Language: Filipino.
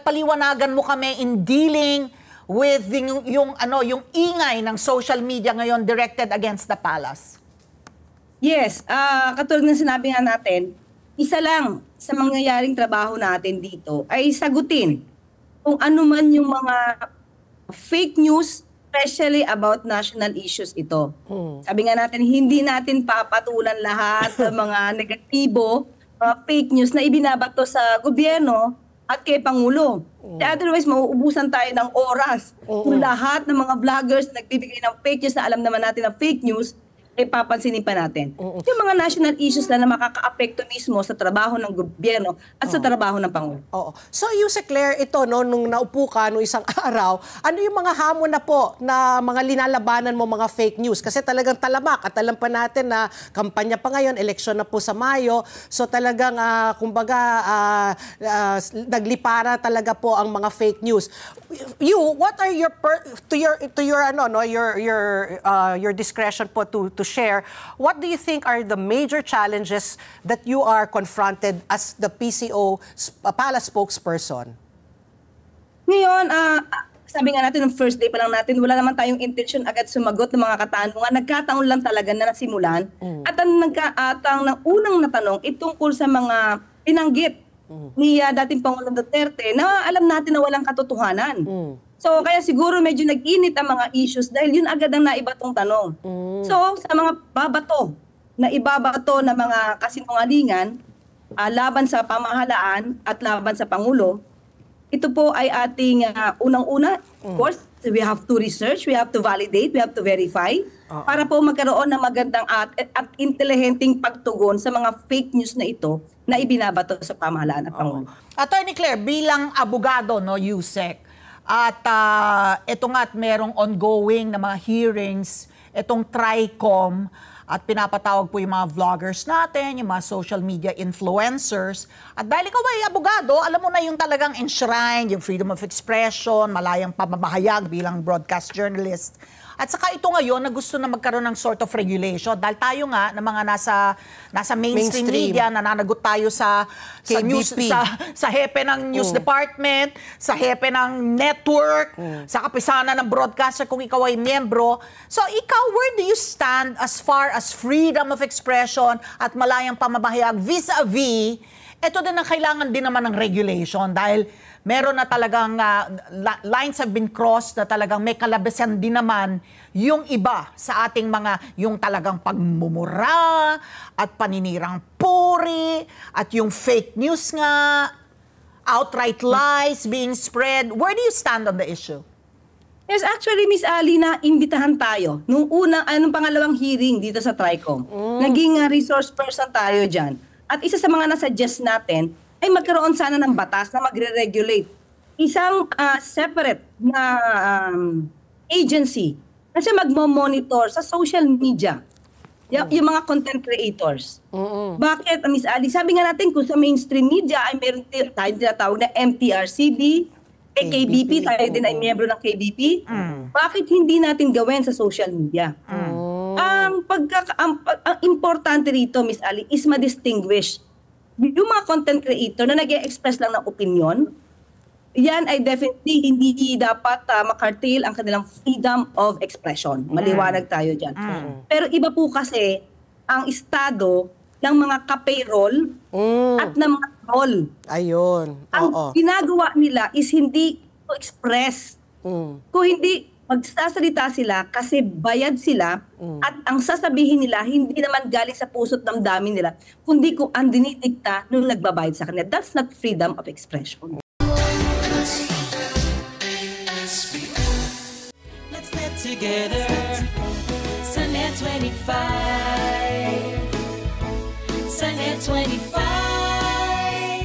Paliwanagan mo kami in dealing with yung ingay ng social media ngayon directed against the palace. Yes, katulad ng sinabi nga natin, isa lang sa mangyayaring trabaho natin dito ay sagutin kung ano man yung mga fake news, especially about national issues ito. Sabi nga natin, hindi natin papatulan lahat ng mga negatibo, mga fake news na ibinabato sa gobyerno at kay Pangulo. Otherwise, mauubusan tayo ng oras. Kung lahat ng mga vloggers nagbibigay ng fake news na alam naman natin na fake news, ay papansinin pa natin. Yung mga national issues na makaka-apekto mismo sa trabaho ng gobyerno at sa trabaho ng Pangulo. Oo. So, Yuse Claire, ito, no, nung naupo ka nung isang araw, ano yung mga hamon na po na mga linalabanan mo mga fake news? Kasi talagang talamak at alam pa natin na kampanya pa ngayon, eleksyon na po sa Mayo. So, talagang, naglipara talaga po ang mga fake news. What are your your discretion po to share, what do you think are the major challenges that you are confronted as the PCO Palace spokesperson? Ngayon, sabi nga natin, ng first day pa lang natin, wala naman tayong intention agad sumagot ng mga katanungan. Nagkataon lang talaga na nasimulan. At ang unang natanong, itungkol sa mga pinanggit ni dating Pangulong Duterte na alam natin na walang katotohanan. So, kaya siguro medyo nag-init ang mga issues dahil yun agad ang naibatong tanong. So, sa mga ibabato na mga kasinungalingan, laban sa pamahalaan at laban sa Pangulo, ito po ay ating unang-una, of course, we have to research, we have to validate, we have to verify, para po magkaroon ng magandang at intelihenteng pagtugon sa mga fake news na ito na ibinabato sa pamahalaan at Pangulo. Attorney Claire, bilang abogado, no, Yusek, at ito nga at merong ongoing na mga hearings, itong TRICOM, at pinapatawag po yung mga vloggers natin, yung mga social media influencers. At dahil ikaw ay abogado, alam mo na yung talagang enshrined, yung freedom of expression, malayang pamamahayag bilang broadcast journalist. At saka ito ngayon na gusto na magkaroon ng sort of regulation dahil tayo nga na mga nasa mainstream media, nananagot tayo sa news, sa hepe ng news department, sa hepe ng network, sa kapisanan ng broadcaster kung ikaw ay miyembro. So ikaw, where do you stand as far as freedom of expression at malayang pamamahayag vis-a-vis ito din ang kailangan din naman ng regulation dahil meron na talagang lines have been crossed na talagang may kalabasan din naman yung iba sa ating mga yung talagang pagmumura at paninirang puri at yung fake news nga, outright lies being spread. Where do you stand on the issue? Yes, actually, Miss Alina, imbitahan tayo. Nung pangalawang hearing dito sa TRICOM, naging resource person tayo dyan. At isa sa mga nasuggest natin ay magkaroon sana ng batas na magre-regulate. Isang separate na agency na siya magmo-monitor sa social media. Yung mga content creators. Bakit, Miss Ali? Sabi nga natin kung sa mainstream media ay meron tayo tinatawag na MTRCB, KBP, tayo din ay miyembro ng KBP. Bakit hindi natin gawin sa social media? Ang importante rito, Miss Ali, is ma-distinguish. Yung mga content creator na nag-e-express lang ng opinion, yan ay definitely hindi dapat makartil ang kanilang freedom of expression. Maliwanag tayo dyan. Pero iba po kasi ang estado ng mga ka-payroll at ng mga troll. Ayun. Ang ginagawa nila is hindi to express. Kung hindi magsasalita sila kasi bayad sila at ang sasabihin nila hindi naman galing sa puso't damdamin nila kundi kung ang dinidikta nung nagbabayad sa kanila. That's not freedom of expression. Let's get together. Sunnet 25. Sunnet 25.